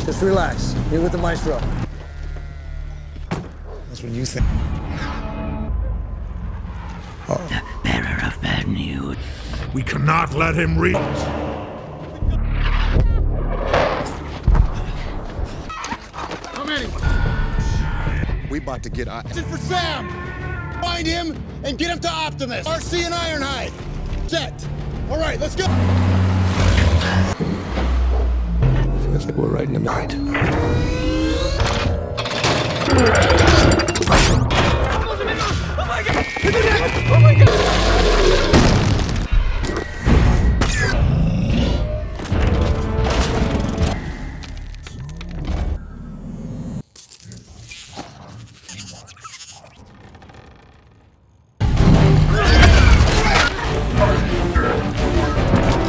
Just relax. You're with the maestro. That's what you think. The bearer of bad news. We cannot let him reach. Come in. We about to get out. This is for Sam. Find him and get him to Optimus. RC and Ironhide. Set. All right, let's go. Feels like we're riding a night. Oh my God! Oh my God!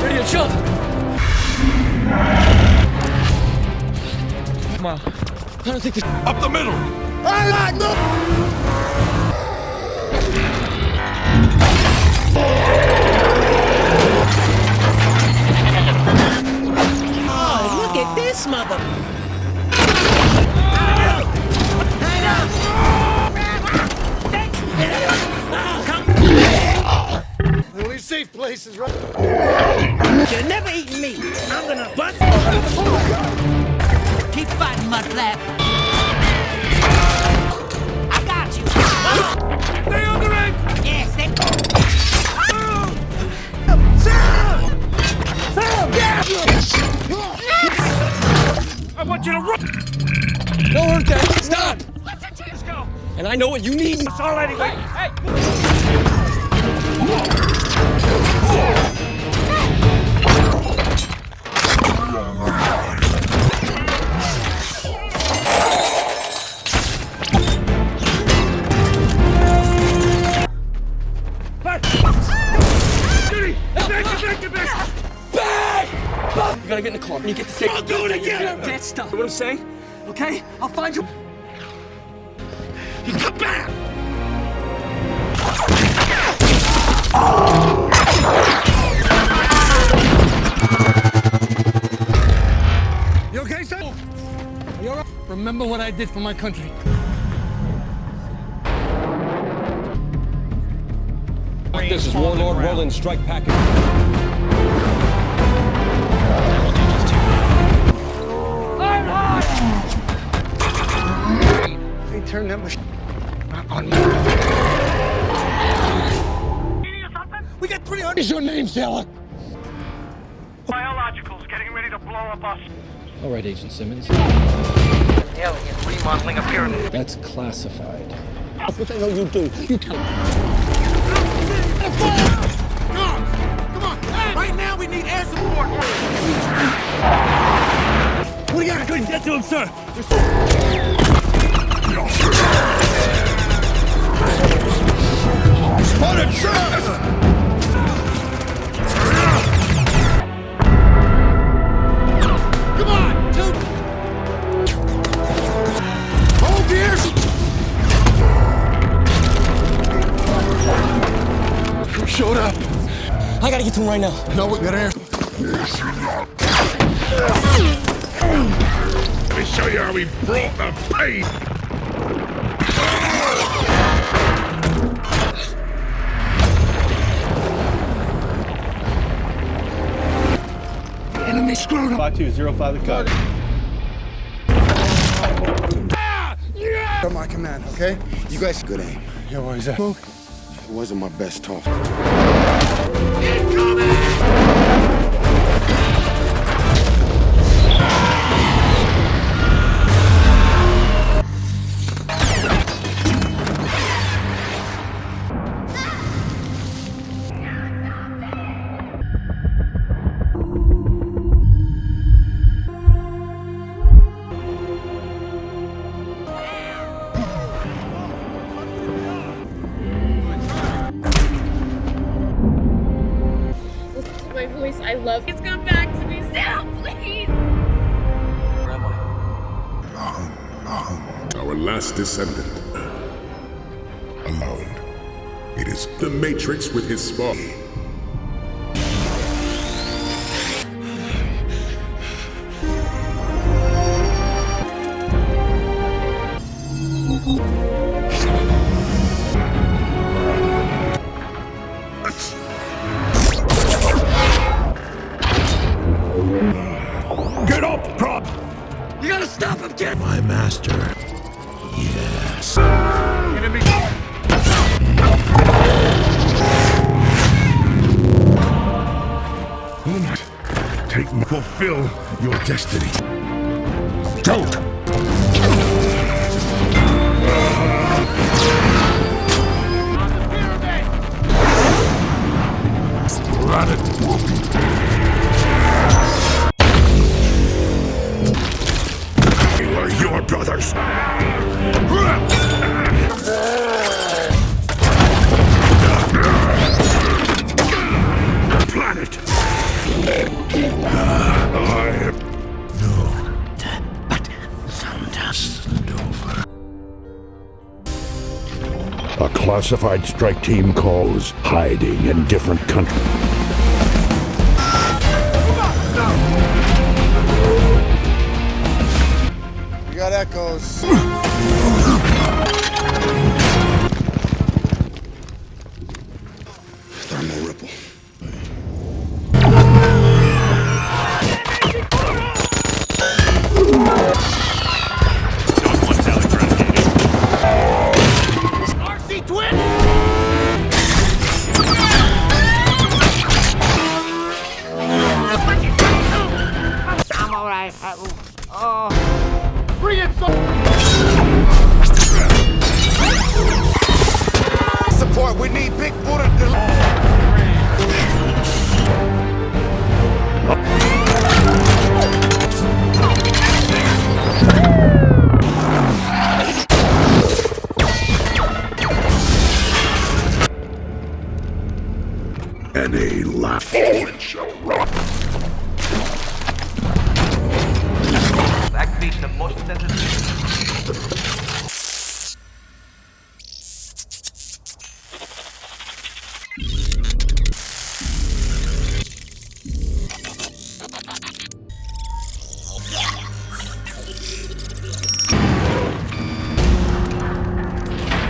Ready to jump! Come on. I don't think this... Up the middle! Oh, look at this mother... The only safe place is right. You're never eating meat. I'm gonna bust... Keep fighting, mudflap. I got you. Stay on the ring! Yes, they... I want you to run! No, we're dead. Stop! Let's go! And I know what you need. It's all anyway. Hey! You gotta get in the car and you get to safety. I'll do it again! Can't stop. What I'm saying? Okay? I'll find you. You come back! You okay, son? Are you all right? Remember what I did for my country. This is Warlord Roland Strike Package. They turned that machine on me. We got 300. What's your name, sailor? Biologicals getting ready to blow up us. All right, Agent Simmons. Alien remodeling a pyramid. That's classified. That's what the hell you do. You tell me. Come on. Hey, right now we need air support. What do you got? I couldn't get to him, sir. Spotted, sir. Come on, two. Hold dears. Who showed up? I gotta get to him right now. No, we got air. Let me show you how we brought the pain. Enemy screwed up. 5205 the cut. From my command, okay? You guys, good aim. Yeah, why is that? It wasn't my best talk. My voice, I love. It's come back to me, Sam, please. Our last descendant. Alone. It is the Matrix with his spawn. You gotta stop him, kid! My master. Yes. Enemy. Take me. Fulfill your destiny. Don't! Erratic will be. They were your brothers. Planet. I am But sometimes over. a classified strike team calls hiding in different countries. We got echoes. Thermal ripple. RC twin! I'm alright. Bring it, support. We need big Buddha. And a laugh. Fallen shall rot. Activate the motion sensor.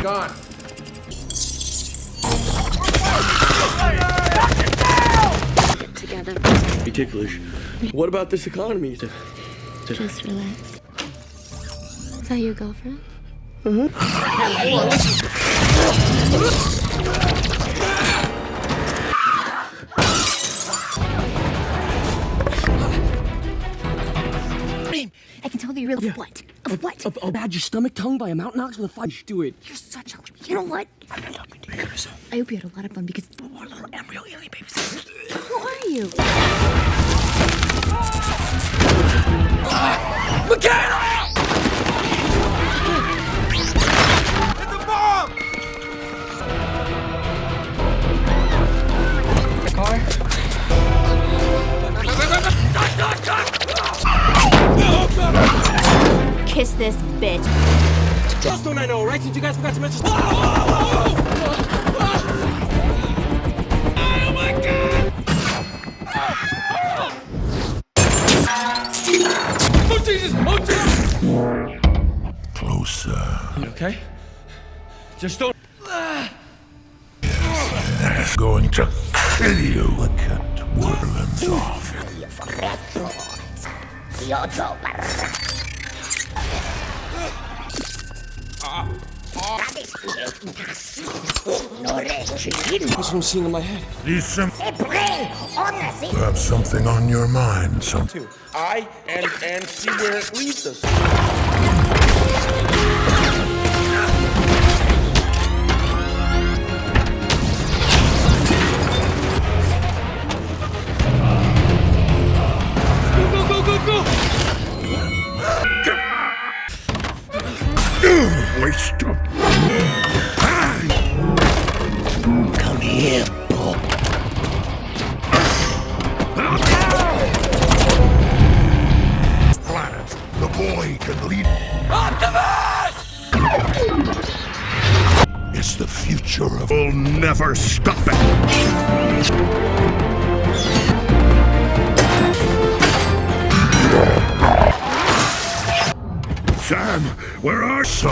Gone. Together. Be ticklish. What about this economy? Just relax. Is that your girlfriend? I can tell the real of what? Of what? Of bad your stomach tongue by a mountain ox with a fudge. Do it. You're such a... You know what? I'm not talking to you. I hope you had a lot of fun because... We're little embryo alien babies. Who are you? Kiss this bitch. Just one I know, right? Since you guys forgot to mention. Oh my god! Oh Jesus! Oh Jesus! Closer. You okay? Just don't. That's going to kill you. Look at Whirling's off. That's what I'm seeing in my head. You have something on your mind, something. And see where it leads us. Waste of Come here, Bob. planet. The boy can lead. Optimus! It's the future of. We'll never stop it. Sam, where are so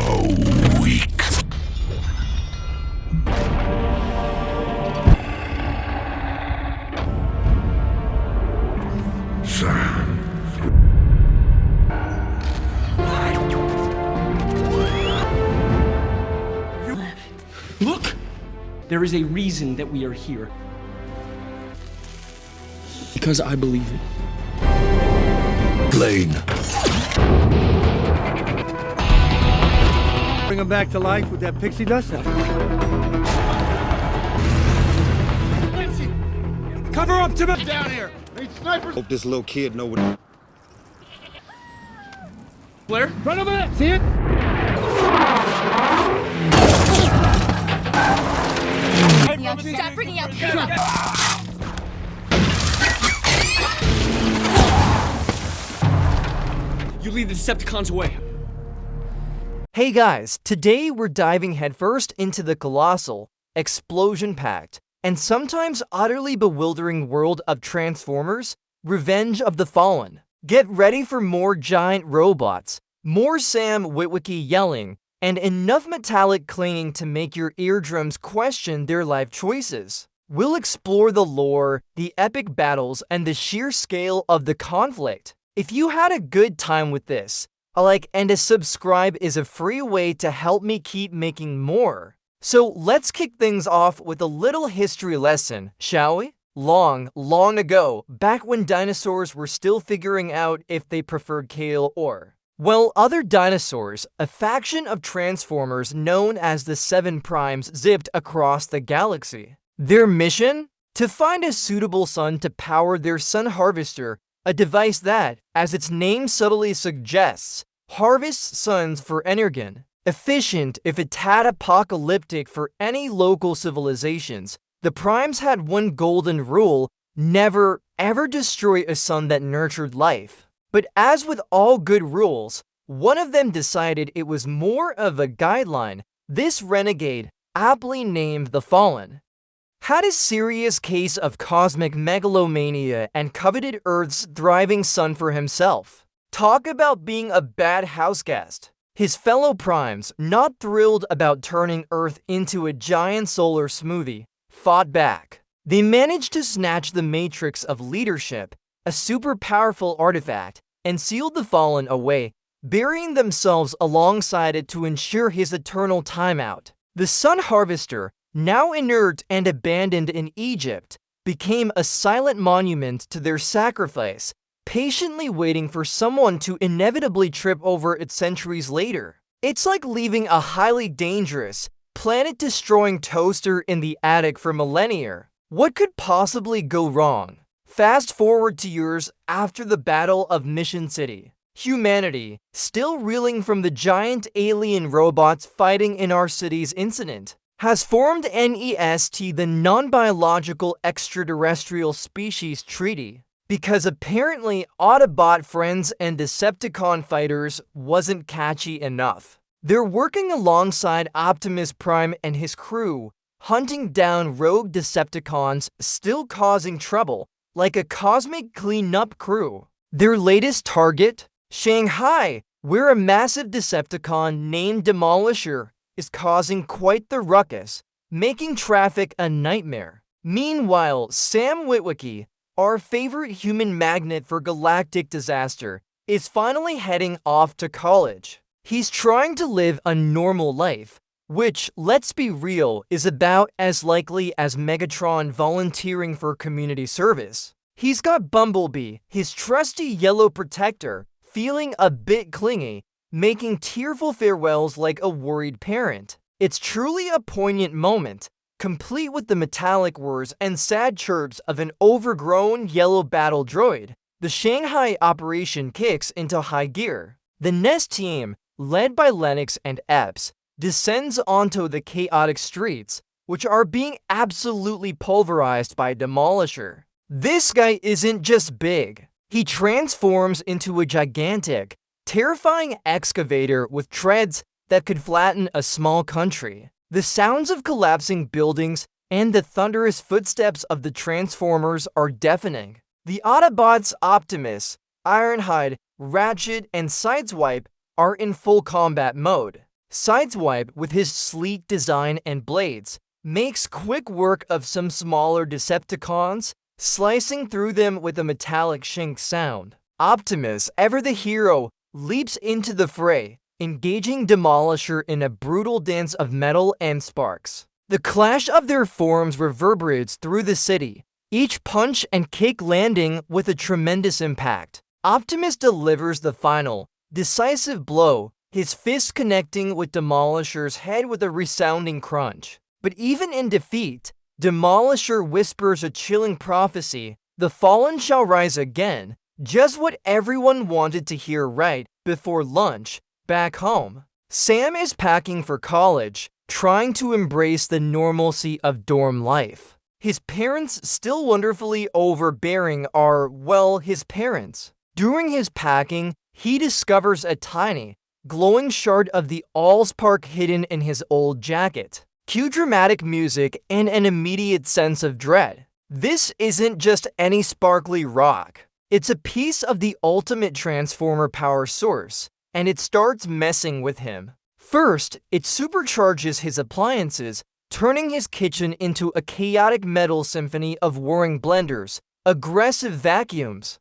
weak? Sam. There is a reason that we are here. Because I believe it. Lane. Bring him back to life with that pixie dust. Cover up, Timothy! Down here. Need snipers. Hope this little kid know what. Blair? Right over there. See it? Stop freaking out. You lead the Decepticons away. Hey guys, today we're diving headfirst into the colossal, explosion-packed, and sometimes utterly bewildering world of Transformers: Revenge of the Fallen. Get ready for more giant robots, more Sam Witwicky yelling, and enough metallic clanging to make your eardrums question their life choices. We'll explore the lore, the epic battles, and the sheer scale of the conflict. If you had a good time with this, a like and a subscribe is a free way to help me keep making more. So let's kick things off with a little history lesson, shall we? Long, long ago, back when dinosaurs were still figuring out if they preferred kale or, well, other dinosaurs, a faction of Transformers known as the Seven Primes zipped across the galaxy. Their mission? To find a suitable sun to power their sun harvester, a device that, as its name subtly suggests, harvests suns for energon. Efficient, if a tad apocalyptic for any local civilizations, the Primes had one golden rule: never, ever destroy a sun that nurtured life. But as with all good rules, one of them decided it was more of a guideline. This renegade, aptly named the Fallen, had a serious case of cosmic megalomania and coveted Earth's thriving sun for himself. Talk about being a bad houseguest. His fellow Primes, not thrilled about turning Earth into a giant solar smoothie, fought back. They managed to snatch the Matrix of Leadership, a super powerful artifact, and sealed the Fallen away, burying themselves alongside it to ensure his eternal timeout. The Sun Harvester, now inert and abandoned in Egypt, became a silent monument to their sacrifice, patiently waiting for someone to inevitably trip over it centuries later. It's like leaving a highly dangerous, planet-destroying toaster in the attic for millennia. What could possibly go wrong? Fast forward to years after the Battle of Mission City. Humanity, still reeling from the giant alien robots fighting in our city's incident, has formed NEST, the Non-Biological Extraterrestrial Species Treaty, because apparently Autobot friends and Decepticon fighters wasn't catchy enough. They're working alongside Optimus Prime and his crew, hunting down rogue Decepticons still causing trouble, like a cosmic cleanup crew. Their latest target? Shanghai, where a massive Decepticon named Demolisher is causing quite the ruckus, making traffic a nightmare. Meanwhile, Sam Witwicky, our favorite human magnet for galactic disaster, is finally heading off to college. He's trying to live a normal life, which, let's be real, is about as likely as Megatron volunteering for community service. He's got Bumblebee, his trusty yellow protector, feeling a bit clingy, making tearful farewells like a worried parent. It's truly a poignant moment, complete with the metallic whirs and sad chirps of an overgrown yellow battle droid. The Shanghai operation kicks into high gear. The NEST team, led by Lennox and Epps, descends onto the chaotic streets, which are being absolutely pulverized by Demolisher. This guy isn't just big. He transforms into a gigantic, terrifying excavator with treads that could flatten a small country. The sounds of collapsing buildings and the thunderous footsteps of the Transformers are deafening. The Autobots Optimus, Ironhide, Ratchet, and Sideswipe are in full combat mode. Sideswipe, with his sleek design and blades, makes quick work of some smaller Decepticons, slicing through them with a metallic shink sound. Optimus, ever the hero, leaps into the fray, engaging Demolisher in a brutal dance of metal and sparks. The clash of their forms reverberates through the city, each punch and kick landing with a tremendous impact. Optimus delivers the final, decisive blow, his fist connecting with Demolisher's head with a resounding crunch. But even in defeat, Demolisher whispers a chilling prophecy: the fallen shall rise again, just what everyone wanted to hear right before lunch, back home. Sam is packing for college, trying to embrace the normalcy of dorm life. His parents, still wonderfully overbearing, are, well, his parents. During his packing, he discovers a tiny, glowing shard of the Allspark hidden in his old jacket. Cue dramatic music and an immediate sense of dread. This isn't just any sparkly rock. It's a piece of the ultimate Transformer power source, and it starts messing with him. First, it supercharges his appliances, turning his kitchen into a chaotic metal symphony of whirring blenders, aggressive vacuums,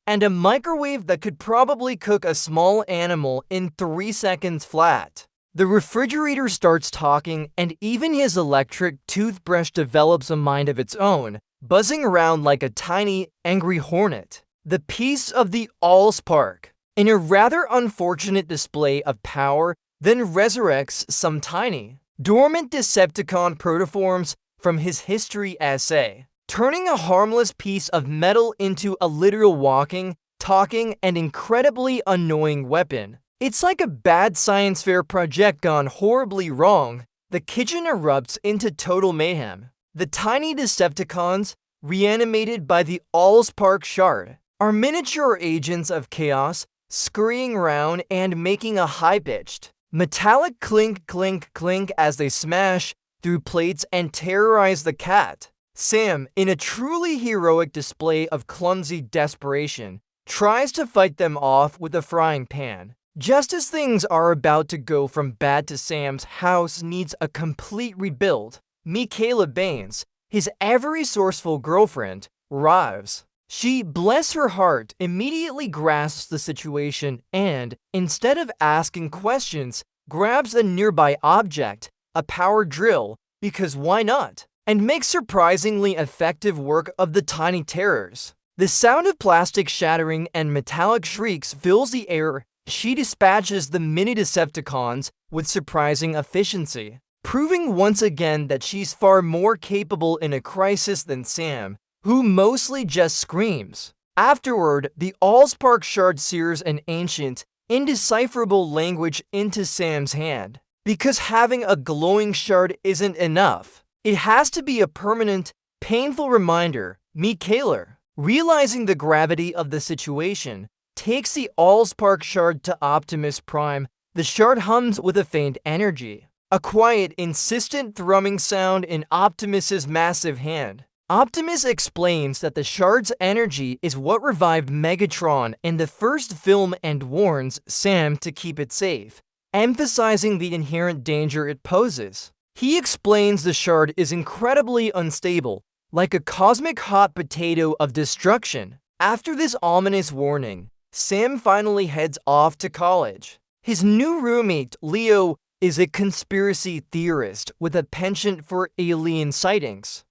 and a microwave that could probably cook a small animal in 3 seconds flat. The refrigerator starts talking, and even his electric toothbrush develops a mind of its own, buzzing around like a tiny, angry hornet. The piece of the Allspark, in a rather unfortunate display of power, then resurrects some tiny, dormant Decepticon protoforms from his history essay, turning a harmless piece of metal into a literal walking, talking, and incredibly annoying weapon. It's like a bad science fair project gone horribly wrong. The kitchen erupts into total mayhem. The tiny Decepticons, reanimated by the Allspark shard, are miniature agents of chaos, scurrying around and making a high-pitched, metallic clink clink clink as they smash through plates and terrorize the cat. Sam, in a truly heroic display of clumsy desperation, tries to fight them off with a frying pan. Just as things are about to go from bad to Sam's house needs a complete rebuild, Mikaela Baines, his ever-resourceful girlfriend, arrives. She, bless her heart, immediately grasps the situation and, instead of asking questions, grabs a nearby object, a power drill, because why not? And makes surprisingly effective work of the tiny terrors. The sound of plastic shattering and metallic shrieks fills the air. She dispatches the mini Decepticons with surprising efficiency, proving once again that she's far more capable in a crisis than Sam, who mostly just screams. Afterward, the Allspark shard sears an ancient, indecipherable language into Sam's hand. Because having a glowing shard isn't enough. It has to be a permanent, painful reminder. Mikaela, realizing the gravity of the situation, takes the Allspark shard to Optimus Prime. The shard hums with a faint energy, a quiet, insistent thrumming sound in Optimus's massive hand. Optimus explains that the shard's energy is what revived Megatron in the first film and warns Sam to keep it safe, emphasizing the inherent danger it poses. He explains the shard is incredibly unstable, like a cosmic hot potato of destruction. After this ominous warning, Sam finally heads off to college. His new roommate, Leo, is a conspiracy theorist with a penchant for alien sightings,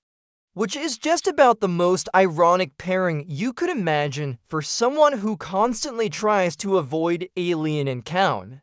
which is just about the most ironic pairing you could imagine for someone who constantly tries to avoid alien encounters.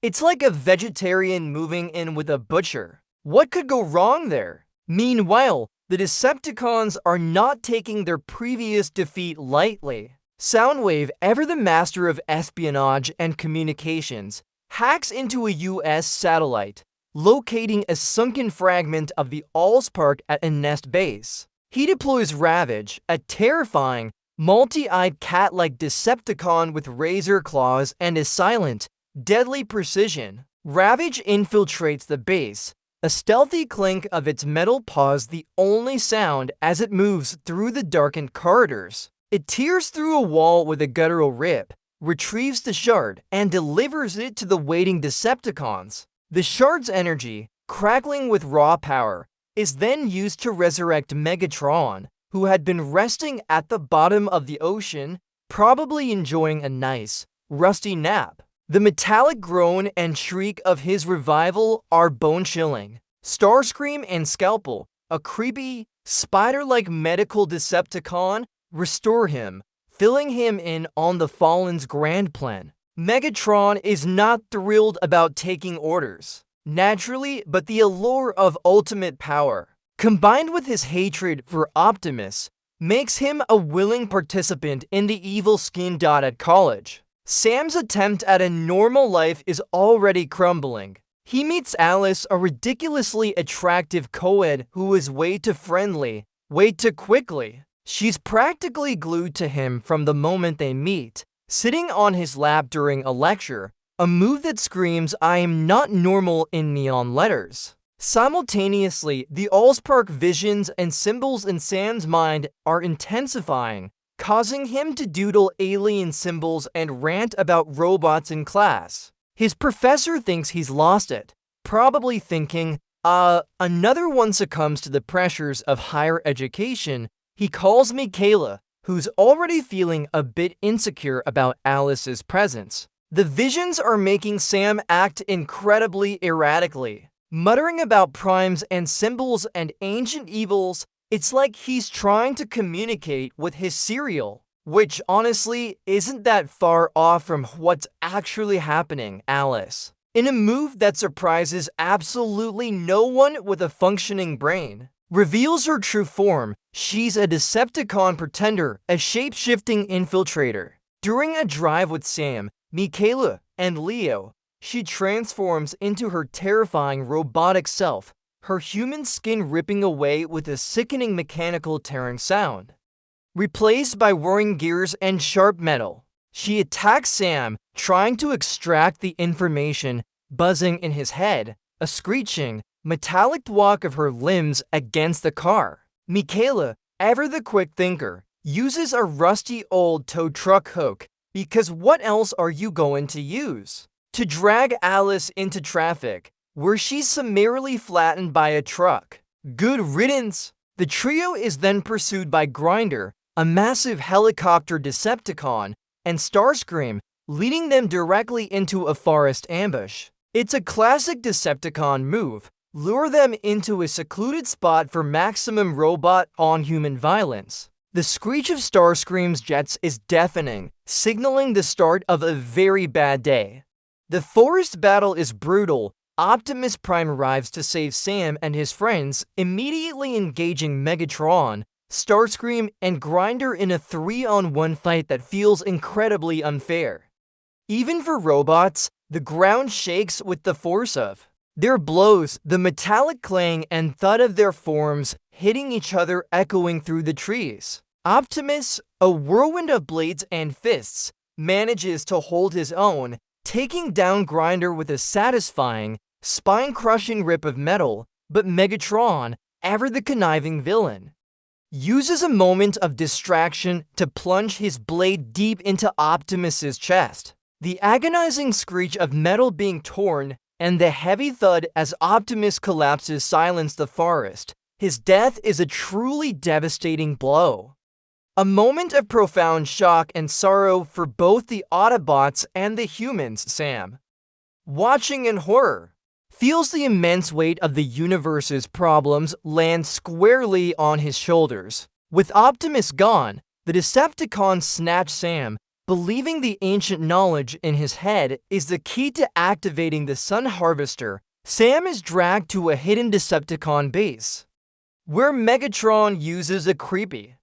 It's like a vegetarian moving in with a butcher. What could go wrong there? Meanwhile, the Decepticons are not taking their previous defeat lightly. Soundwave, ever the master of espionage and communications, hacks into a US satellite, locating a sunken fragment of the Allspark at a nest base. He deploys Ravage, a terrifying, multi-eyed cat-like Decepticon with razor claws and a silent, deadly precision. Ravage infiltrates the base, a stealthy clink of its metal paws the only sound as it moves through the darkened corridors. It tears through a wall with a guttural rip, retrieves the shard, and delivers it to the waiting Decepticons. The shard's energy, crackling with raw power, is then used to resurrect Megatron, who had been resting at the bottom of the ocean, probably enjoying a nice, rusty nap. The metallic groan and shriek of his revival are bone-chilling. Starscream and Scalpel, a creepy, spider-like medical Decepticon, restore him, filling him in on the Fallen's grand plan. Megatron is not thrilled about taking orders, naturally, but the allure of ultimate power, combined with his hatred for Optimus, makes him a willing participant in the evil scheme. At college, Sam's attempt at a normal life is already crumbling. He meets Alice, a ridiculously attractive co-ed who is way too friendly, way too quickly. She's practically glued to him from the moment they meet, sitting on his lap during a lecture, a move that screams "I am not normal" in neon letters. Simultaneously, the Allspark visions and symbols in Sam's mind are intensifying, causing him to doodle alien symbols and rant about robots in class. His professor thinks he's lost it, probably thinking, another one succumbs to the pressures of higher education. He calls Michaela, who's already feeling a bit insecure about Alice's presence. The visions are making Sam act incredibly erratically, muttering about primes and symbols and ancient evils. It's like he's trying to communicate with his cereal, which honestly isn't that far off from what's actually happening. Alice, in a move that surprises absolutely no one with a functioning brain, reveals her true form. She's a Decepticon pretender, a shape-shifting infiltrator. During a drive with Sam, Michaela, and Leo, she transforms into her terrifying robotic self, her human skin ripping away with a sickening mechanical tearing sound. Replaced by whirring gears and sharp metal, she attacks Sam, trying to extract the information buzzing in his head, a screeching, metallic thwack of her limbs against the car. Michaela, ever the quick thinker, uses a rusty old tow truck hook, because what else are you going to use? To drag Alice into traffic, where she's summarily flattened by a truck. Good riddance! The trio is then pursued by Grindor, a massive helicopter Decepticon, and Starscream, leading them directly into a forest ambush. It's a classic Decepticon move. Lure them into a secluded spot for maximum robot on human violence. The screech of Starscream's jets is deafening, signaling the start of a very bad day. The forest battle is brutal. Optimus Prime arrives to save Sam and his friends, immediately engaging Megatron, Starscream, and Grindor in a 3-on-1 fight that feels incredibly unfair. Even for robots, the ground shakes with the force of their blows, the metallic clang and thud of their forms hitting each other echoing through the trees. Optimus, a whirlwind of blades and fists, manages to hold his own, taking down Grindor with a satisfying, spine-crushing rip of metal, but Megatron, ever the conniving villain, uses a moment of distraction to plunge his blade deep into Optimus's chest. The agonizing screech of metal being torn and the heavy thud as Optimus collapses silence the forest. His death is a truly devastating blow. A moment of profound shock and sorrow for both the Autobots and the humans. Sam, watching in horror, feels the immense weight of the universe's problems land squarely on his shoulders. With Optimus gone, the Decepticons snatch Sam, believing the ancient knowledge in his head is the key to activating the Sun Harvester. Sam is dragged to a hidden Decepticon base, where Megatron uses a creepy,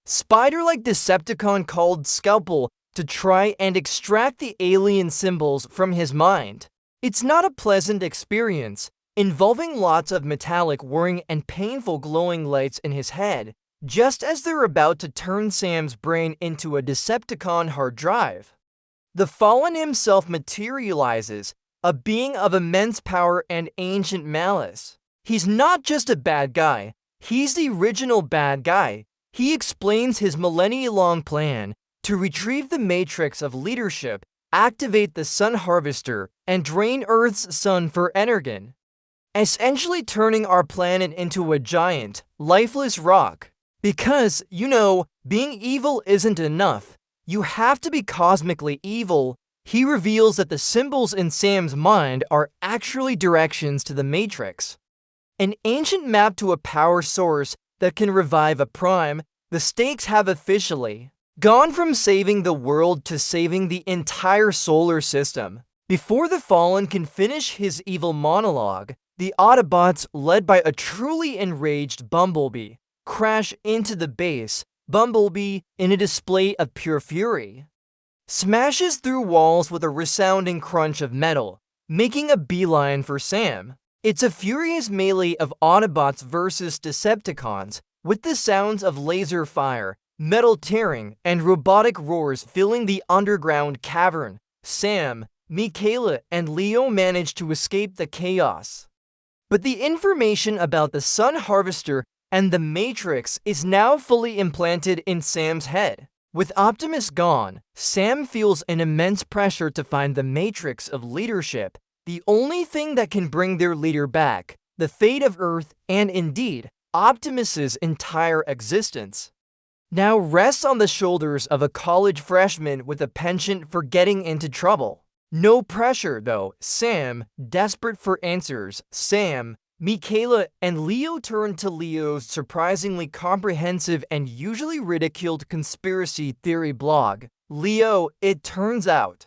spider-like Decepticon called Scalpel to try and extract the alien symbols from his mind. It's not a pleasant experience, involving lots of metallic whirring and painful glowing lights in his head, just as they're about to turn Sam's brain into a Decepticon hard drive. The Fallen himself materializes, a being of immense power and ancient malice. He's not just a bad guy, he's the original bad guy. He explains his millennia-long plan to retrieve the matrix of leadership, activate the Sun Harvester, and drain Earth's sun for energon, essentially turning our planet into a giant, lifeless rock. Because, being evil isn't enough. You have to be cosmically evil. He reveals that the symbols in Sam's mind are actually directions to the Matrix. an ancient map to a power source that can revive a Prime, the stakes have officially gone from saving the world to saving the entire solar system. Before the Fallen can finish his evil monologue, the Autobots, led by a truly enraged Bumblebee, crash into the base. Bumblebee, in a display of pure fury, smashes through walls with a resounding crunch of metal, making a beeline for Sam. It's a furious melee of Autobots versus Decepticons, with the sounds of laser fire, metal tearing, and robotic roars filling the underground cavern. Sam, Mikaela, and Leo manage to escape the chaos. But the information about the Sun Harvester and the Matrix is now fully implanted in Sam's head. With Optimus gone, Sam feels an immense pressure to find the Matrix of leadership, the only thing that can bring their leader back, the fate of Earth, and indeed, Optimus's entire existence. Now rests on the shoulders of a college freshman with a penchant for getting into trouble. No pressure, though. Sam, desperate for answers, Mikaela, and Leo turn to Leo's surprisingly comprehensive and usually ridiculed conspiracy theory blog. Leo, it turns out,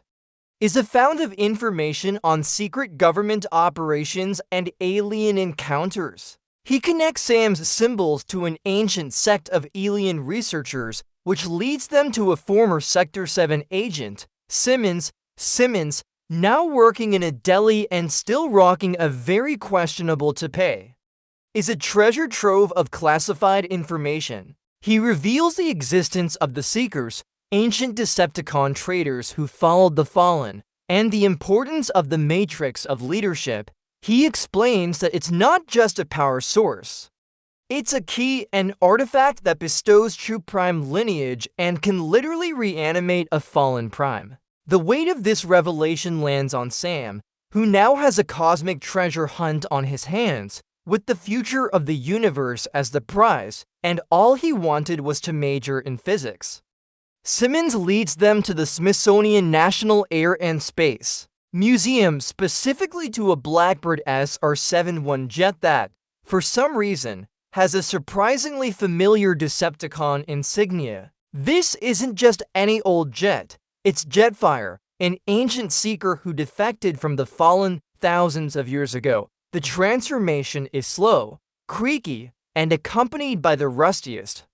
is a fount of information on secret government operations and alien encounters. He connects Sam's symbols to an ancient sect of alien researchers, which leads them to a former Sector 7 agent, Simmons, now working in a deli and still rocking a very questionable toupee, is a treasure trove of classified information. He reveals the existence of the Seekers, ancient Decepticon traitors who followed the Fallen, and the importance of the Matrix of leadership. He explains that it's not just a power source. It's a key, an artifact that bestows true Prime lineage and can literally reanimate a fallen Prime. The weight of this revelation lands on Sam, who now has a cosmic treasure hunt on his hands, with the future of the universe as the prize, and all he wanted was to major in physics. Simmons leads them to the Smithsonian National Air and Space Museum, specifically to a Blackbird SR-71 jet that, for some reason, has a surprisingly familiar Decepticon insignia. This isn't just any old jet. It's Jetfire, an ancient seeker who defected from the Fallen thousands of years ago. The transformation is slow, creaky, and accompanied by the rustiest,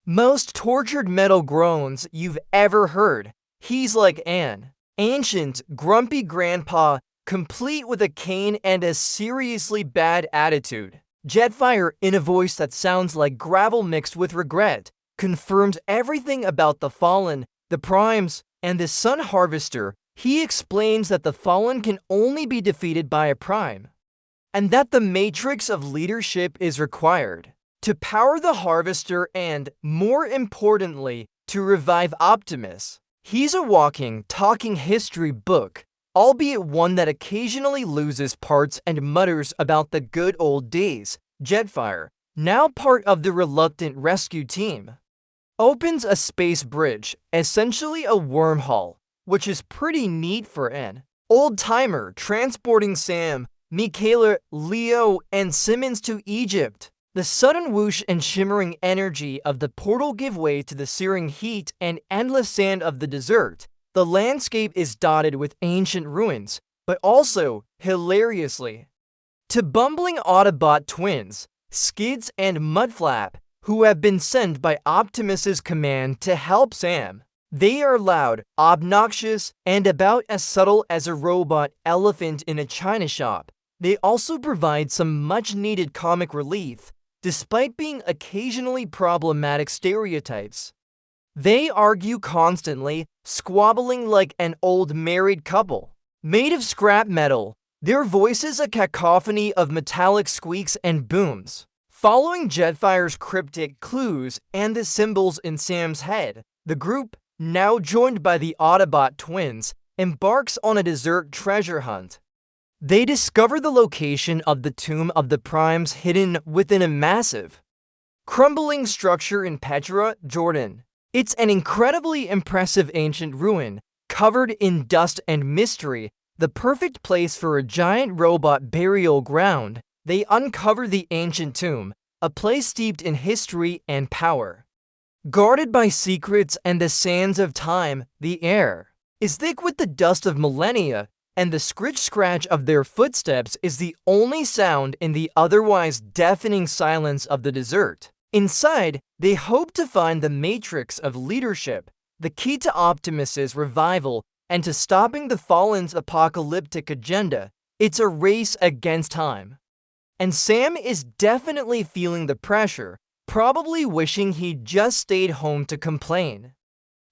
most tortured metal groans you've ever heard. He's like an ancient, grumpy grandpa, complete with a cane and a seriously bad attitude. Jetfire, in a voice that sounds like gravel mixed with regret, confirms everything about the Fallen, the Primes, and the Sun Harvester. He explains that the Fallen can only be defeated by a Prime, and that the Matrix of leadership is required to power the Harvester and, more importantly, to revive Optimus. He's a walking, talking history book, albeit one that occasionally loses parts and mutters about the good old days. Jetfire, now part of the reluctant rescue team, opens a space bridge, essentially a wormhole, which is pretty neat for an old-timer, transporting Sam, Mikaela, Leo, and Simmons to Egypt. The sudden whoosh and shimmering energy of the portal give way to the searing heat and endless sand of the desert. The landscape is dotted with ancient ruins, but also, hilariously, to bumbling Autobot twins, Skids and Mudflap, who have been sent by Optimus's command to help Sam. They are loud, obnoxious, and about as subtle as a robot elephant in a china shop. They also provide some much-needed comic relief, despite being occasionally problematic stereotypes. They argue constantly, squabbling like an old married couple. Made of scrap metal, their voices a cacophony of metallic squeaks and booms. Following Jetfire's cryptic clues and the symbols in Sam's head, the group, now joined by the Autobot twins, embarks on a desert treasure hunt. They discover the location of the tomb of the Primes hidden within a massive, crumbling structure in Petra, Jordan. It's an incredibly impressive ancient ruin, covered in dust and mystery, the perfect place for a giant robot burial ground. they uncover the ancient tomb, a place steeped in history and power. Guarded by secrets and the sands of time, the air is thick with the dust of millennia, and the scritch-scratch of their footsteps is the only sound in the otherwise deafening silence of the desert. Inside, they hope to find the matrix of leadership, the key to Optimus's revival and to stopping the Fallen's apocalyptic agenda. It's a race against time. And Sam is definitely feeling the pressure, probably wishing he'd just stayed home to complain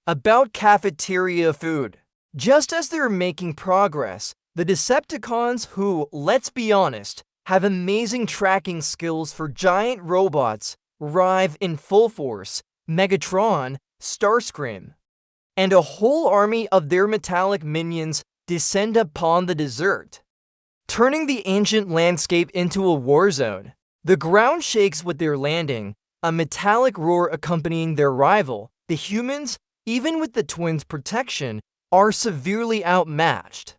about cafeteria food. Just as they're making progress, the Decepticons, who, let's be honest, have amazing tracking skills for giant robots, arrive in full force. Megatron, Starscream, and a whole army of their metallic minions descend upon the desert, turning the ancient landscape into a war zone. The ground shakes with their landing, a metallic roar accompanying their arrival. The humans, even with the twins' protection, are severely outmatched.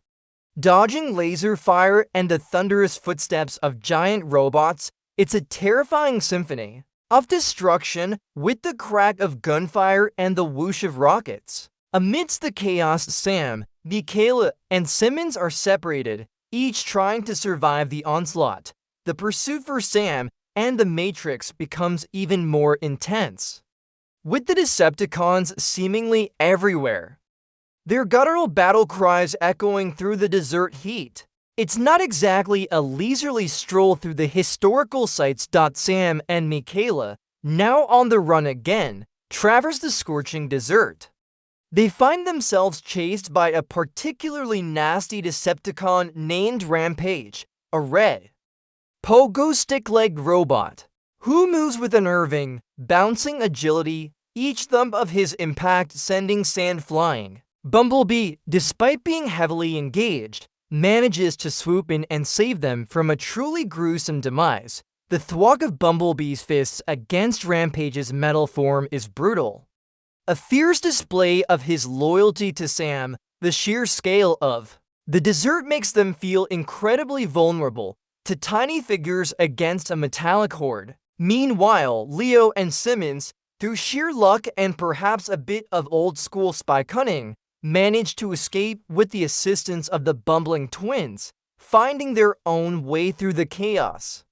Dodging laser fire and the thunderous footsteps of giant robots, it's a terrifying symphony of destruction with the crack of gunfire and the whoosh of rockets. Amidst the chaos, Sam, Michaela, and Simmons are separated, each trying to survive the onslaught. The pursuit for Sam and the Matrix becomes even more intense, with the Decepticons seemingly everywhere, their guttural battle cries echoing through the desert heat. It's not exactly a leisurely stroll through the historical sites. Sam and Michaela, now on the run again, traverse the scorching desert. They find themselves chased by a particularly nasty Decepticon named Rampage, a red, pogo stick-legged robot who moves with unnerving, bouncing agility, each thump of his impact sending sand flying. Bumblebee, despite being heavily engaged, manages to swoop in and save them from a truly gruesome demise. The thwack of Bumblebee's fists against Rampage's metal form is brutal, a fierce display of his loyalty to Sam. The sheer scale of the desert makes them feel incredibly vulnerable to tiny figures against a metallic horde. Meanwhile, Leo and Simmons, through sheer luck and perhaps a bit of old-school spy cunning, manage to escape with the assistance of the bumbling twins, finding their own way through the chaos.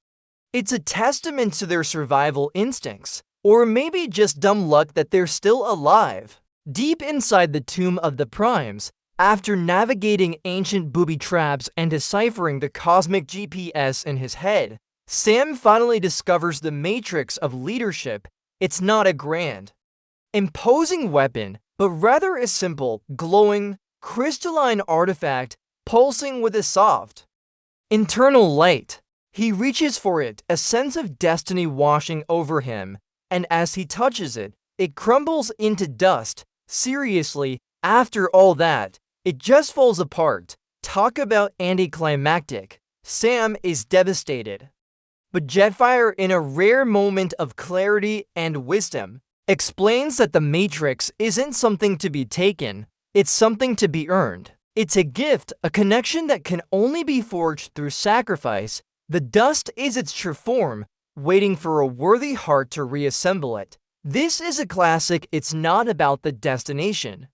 It's a testament to their survival instincts, or maybe just dumb luck that they're still alive. Deep inside the tomb of the Primes, after navigating ancient booby traps and deciphering the cosmic GPS in his head, Sam finally discovers the matrix of leadership. It's not a grand, imposing weapon, but rather a simple, glowing, crystalline artifact pulsing with a soft, internal light. He reaches for it, a sense of destiny washing over him, and as he touches it, it crumbles into dust. Seriously, after all that, it just falls apart. Talk about anticlimactic. Sam is devastated. But Jetfire, in a rare moment of clarity and wisdom, explains that the Matrix isn't something to be taken, it's something to be earned. It's a gift, a connection that can only be forged through sacrifice. The dust is its true form, waiting for a worthy heart to reassemble it. This is a classic. It's not about the destination,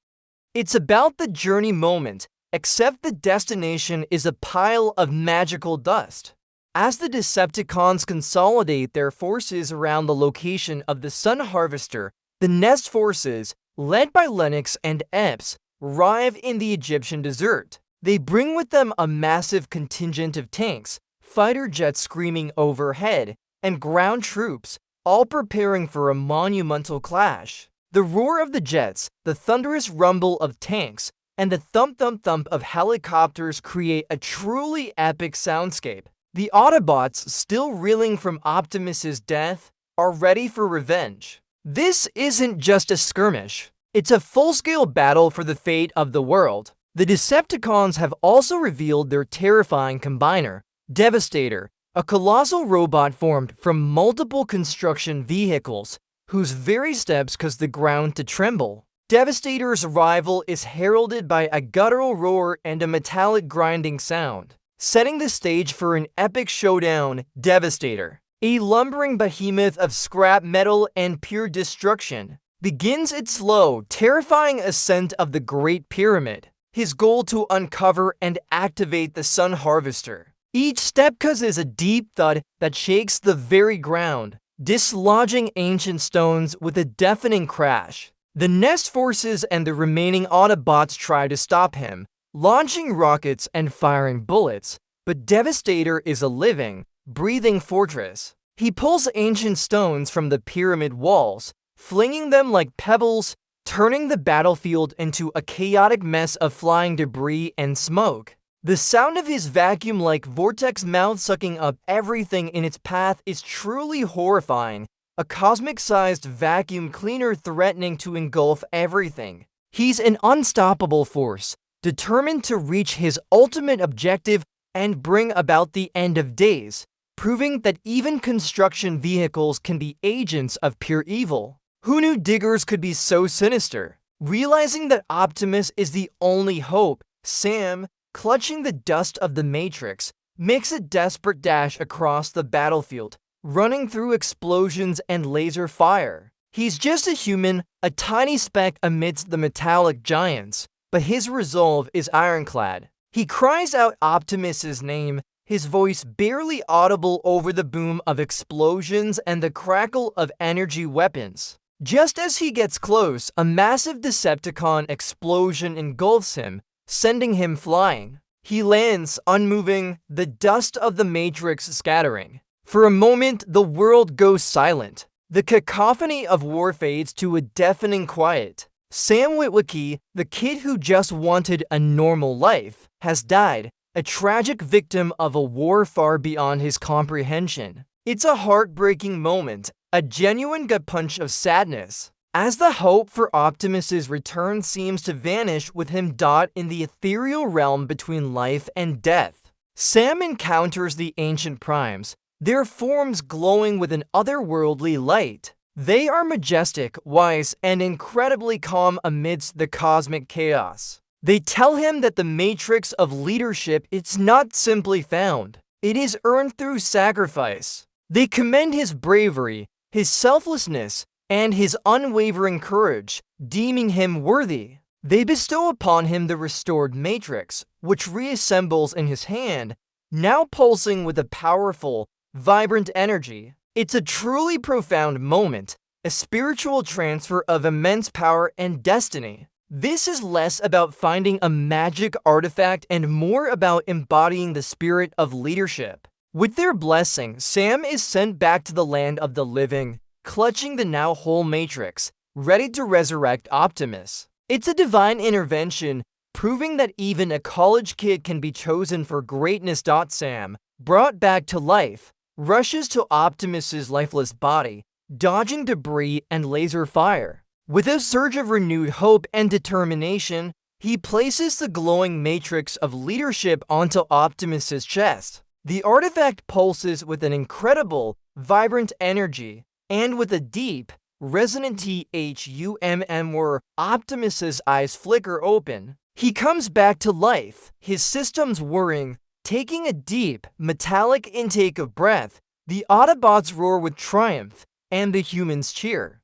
it's about the journey moment, except the destination is a pile of magical dust. As the Decepticons consolidate their forces around the location of the Sun Harvester, the Nest forces, led by Lennox and Epps, arrive in the Egyptian desert. They bring with them a massive contingent of tanks, fighter jets screaming overhead, and ground troops, all preparing for a monumental clash. The roar of the jets, the thunderous rumble of tanks, and the thump-thump-thump of helicopters create a truly epic soundscape. The Autobots, still reeling from Optimus's death, are ready for revenge. This isn't just a skirmish. It's a full-scale battle for the fate of the world. The Decepticons have also revealed their terrifying combiner, Devastator, a colossal robot formed from multiple construction vehicles, whose very steps cause the ground to tremble. Devastator's arrival is heralded by a guttural roar and a metallic grinding sound. setting the stage for an epic showdown. Devastator, a lumbering behemoth of scrap metal and pure destruction, begins its slow, terrifying ascent of the Great Pyramid, his goal to uncover and activate the Sun Harvester. Each step causes a deep thud that shakes the very ground, dislodging ancient stones with a deafening crash. The Nest forces and the remaining Autobots try to stop him, launching rockets and firing bullets, but Devastator is a living, breathing fortress. He pulls ancient stones from the pyramid walls, flinging them like pebbles, turning the battlefield into a chaotic mess of flying debris and smoke. The sound of his vacuum-like vortex mouth sucking up everything in its path is truly horrifying, a cosmic-sized vacuum cleaner threatening to engulf everything. He's an unstoppable force, determined to reach his ultimate objective and bring about the end of days, proving that even construction vehicles can be agents of pure evil. Who knew diggers could be so sinister? Realizing that Optimus is the only hope, Sam, clutching the dust of the Matrix, makes a desperate dash across the battlefield, running through explosions and laser fire. He's just a human, a tiny speck amidst the metallic giants, but his resolve is ironclad. He cries out Optimus's name, his voice barely audible over the boom of explosions and the crackle of energy weapons. Just as he gets close, a massive Decepticon explosion engulfs him, sending him flying. He lands unmoving, the dust of the Matrix scattering. For a moment, the world goes silent. The cacophony of war fades to a deafening quiet. Sam Witwicky, the kid who just wanted a normal life, has died, a tragic victim of a war far beyond his comprehension. It's a heartbreaking moment, a genuine gut punch of sadness, as the hope for Optimus's return seems to vanish with him in the ethereal realm between life and death. Sam encounters the ancient primes, their forms glowing with an otherworldly light. They are majestic, wise, and incredibly calm amidst the cosmic chaos. They tell him that the matrix of leadership is not simply found, it is earned through sacrifice. They commend his bravery, his selflessness, and his unwavering courage, deeming him worthy. They bestow upon him the restored matrix, which reassembles in his hand, now pulsing with a powerful, vibrant energy. It's a truly profound moment, a spiritual transfer of immense power and destiny. This is less about finding a magic artifact and more about embodying the spirit of leadership. With their blessing, Sam is sent back to the land of the living, clutching the now whole Matrix, ready to resurrect Optimus. It's a divine intervention, proving that even a college kid can be chosen for greatness. Sam, brought back to life, rushes to Optimus's lifeless body, dodging debris and laser fire. With a surge of renewed hope and determination, he places the glowing matrix of leadership onto Optimus's chest. The artifact pulses with an incredible, vibrant energy, and with a deep, resonant THUMM where Optimus's eyes flicker open. He comes back to life, his systems whirring. Taking a deep, metallic intake of breath, the Autobots roar with triumph, and the humans cheer.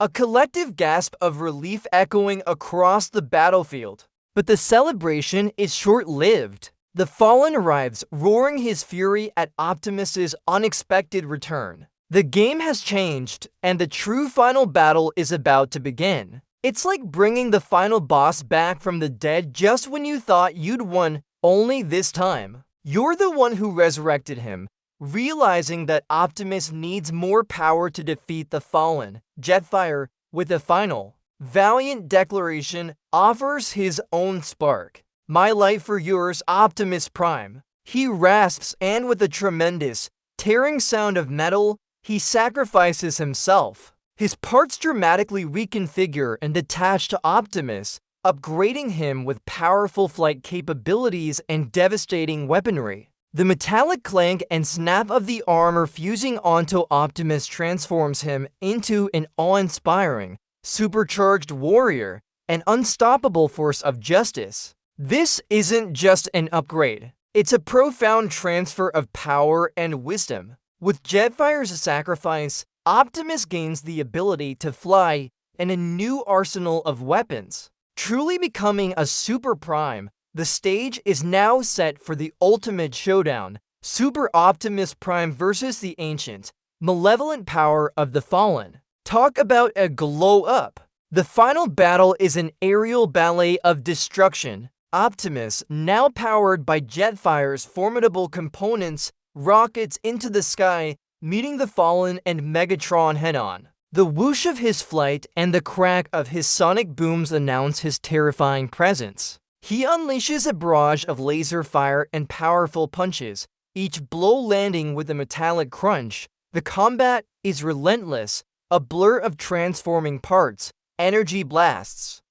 A collective gasp of relief echoing across the battlefield. But the celebration is short-lived. The Fallen arrives, roaring his fury at Optimus's unexpected return. The game has changed, and the true final battle is about to begin. It's like bringing the final boss back from the dead just when you thought you'd won, only this time, you're the one who resurrected him, realizing that Optimus needs more power to defeat the Fallen. Jetfire, with a final, valiant declaration, offers his own spark. My life for yours, Optimus Prime. He rasps, and with a tremendous, tearing sound of metal, he sacrifices himself. His parts dramatically reconfigure and attach to Optimus, upgrading him with powerful flight capabilities and devastating weaponry. The metallic clank and snap of the armor fusing onto Optimus transforms him into an awe-inspiring, supercharged warrior, an unstoppable force of justice. This isn't just an upgrade. It's a profound transfer of power and wisdom. With Jetfire's sacrifice, Optimus gains the ability to fly and a new arsenal of weapons. Truly becoming a Super Prime, the stage is now set for the ultimate showdown, Super Optimus Prime versus the ancient, malevolent power of the Fallen. Talk about a glow up. The final battle is an aerial ballet of destruction. Optimus, now powered by Jetfire's formidable components, rockets into the sky, meeting the Fallen and Megatron head-on. The whoosh of his flight and the crack of his sonic booms announce his terrifying presence. He unleashes a barrage of laser fire and powerful punches, each blow landing with a metallic crunch. The combat is relentless, a blur of transforming parts, energy blasts,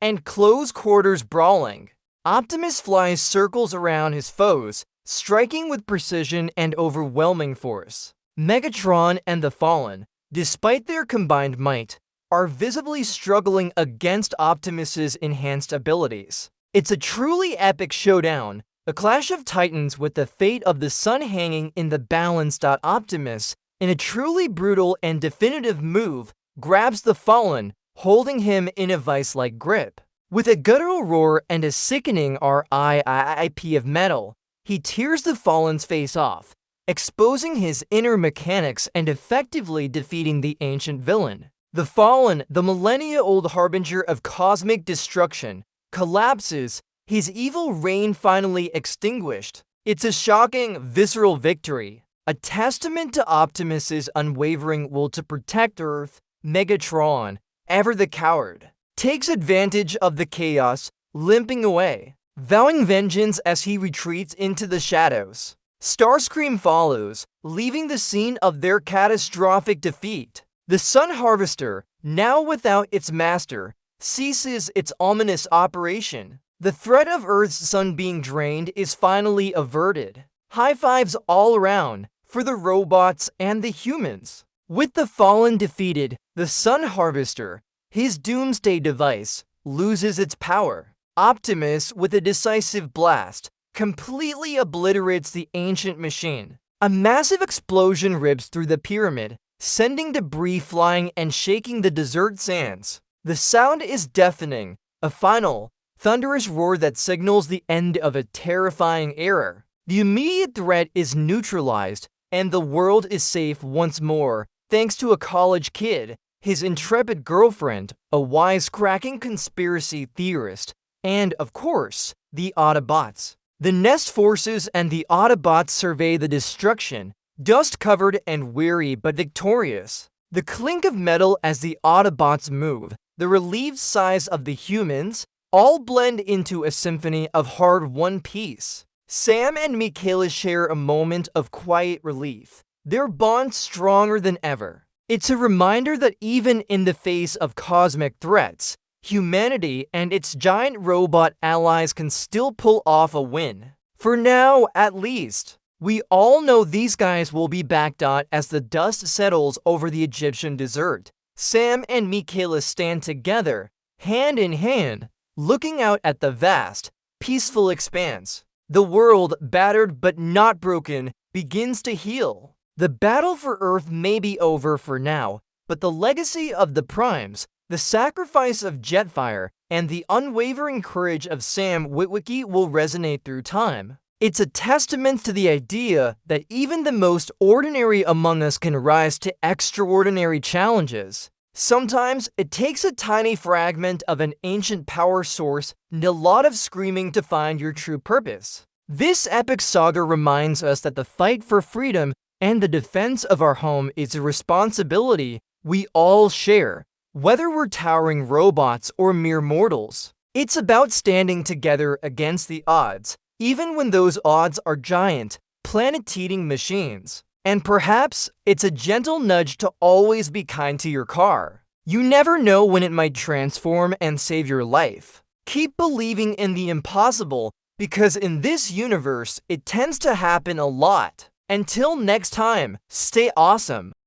and close quarters brawling. Optimus flies circles around his foes, striking with precision and overwhelming force. Megatron and the Fallen, despite their combined might, are visibly struggling against Optimus's enhanced abilities. It's a truly epic showdown, a clash of titans with the fate of the sun hanging in the balance. Optimus, in a truly brutal and definitive move, grabs the Fallen, holding him in a vice-like grip. With a guttural roar and a sickening RIP of metal, he tears the Fallen's face off, exposing his inner mechanics and effectively defeating the ancient villain. The Fallen, the millennia-old harbinger of cosmic destruction, collapses, his evil reign finally extinguished. It's a shocking, visceral victory, a testament to Optimus's unwavering will to protect Earth. Megatron, ever the coward, takes advantage of the chaos, limping away, vowing vengeance as he retreats into the shadows. Starscream follows, leaving the scene of their catastrophic defeat. The Sun Harvester, now without its master, ceases its ominous operation. The threat of Earth's sun being drained is finally averted. High fives all around for the robots and the humans. With the Fallen defeated, the Sun Harvester, his doomsday device, loses its power. Optimus, with a decisive blast, completely obliterates the ancient machine. A massive explosion rips through the pyramid, sending debris flying and shaking the desert sands. The sound is deafening, a final, thunderous roar that signals the end of a terrifying era. The immediate threat is neutralized, and the world is safe once more, thanks to a college kid, his intrepid girlfriend, a wisecracking conspiracy theorist, and, of course, the Autobots. The Nest forces and the Autobots survey the destruction, dust-covered and weary but victorious. The clink of metal as the Autobots move, the relieved sighs of the humans, all blend into a symphony of hard-won peace. Sam and Michaela share a moment of quiet relief, their bond stronger than ever. It's a reminder that even in the face of cosmic threats, humanity and its giant robot allies can still pull off a win. For now, at least. We all know these guys will be back. As the dust settles over the Egyptian desert, Sam and Michaela stand together, hand in hand, looking out at the vast, peaceful expanse. The world, battered but not broken, begins to heal. The battle for Earth may be over for now, but the legacy of the Primes, the sacrifice of Jetfire, and the unwavering courage of Sam Witwicky will resonate through time. It's a testament to the idea that even the most ordinary among us can rise to extraordinary challenges. Sometimes it takes a tiny fragment of an ancient power source and a lot of screaming to find your true purpose. This epic saga reminds us that the fight for freedom and the defense of our home is a responsibility we all share, whether we're towering robots or mere mortals. It's about standing together against the odds, even when those odds are giant, planet-eating machines. And perhaps it's a gentle nudge to always be kind to your car. You never know when it might transform and save your life. Keep believing in the impossible, because in this universe, it tends to happen a lot. Until next time, stay awesome.